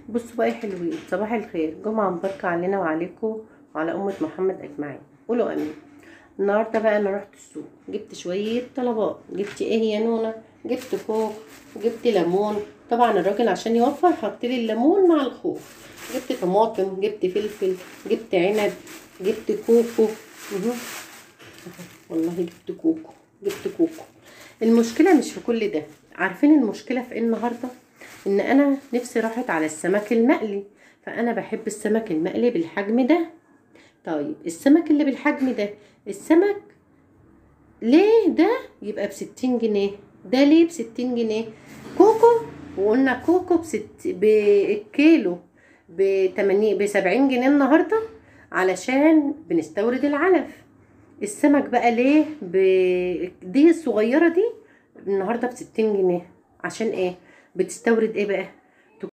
بصوا بقى يا حلوين، صباح الخير، جمعة مباركة علينا وعليكم وعلى أمة محمد أجمعين، قولوا آمين. النهاردة بقى أنا رحت السوق، جبت شوية طلبات. جبت إيه يا نونة؟ جبت خوخ، جبت ليمون. طبعا الراجل عشان يوفر حطلي الليمون مع الخوخ. جبت طماطم، جبت فلفل، جبت عنب، جبت كوكو. مهم. والله جبت كوكو. المشكلة مش في كل ده. عارفين المشكلة في ايه النهاردة؟ ان انا نفسي راحت على السمك المقلي، فانا بحب السمك المقلي بالحجم ده. طيب السمك اللي بالحجم ده، السمك ليه ده يبقى ب60 جنيه؟ ده ليه ب60 جنيه؟ كوكو، وقلنا كوكو بالكيلو ب70 جنيه النهاردة، علشان بنستورد العلف. السمك بقى ليه دي الصغيرة دي النهاردة ب60 جنيه؟ عشان ايه؟ بتستورد ايه بقى؟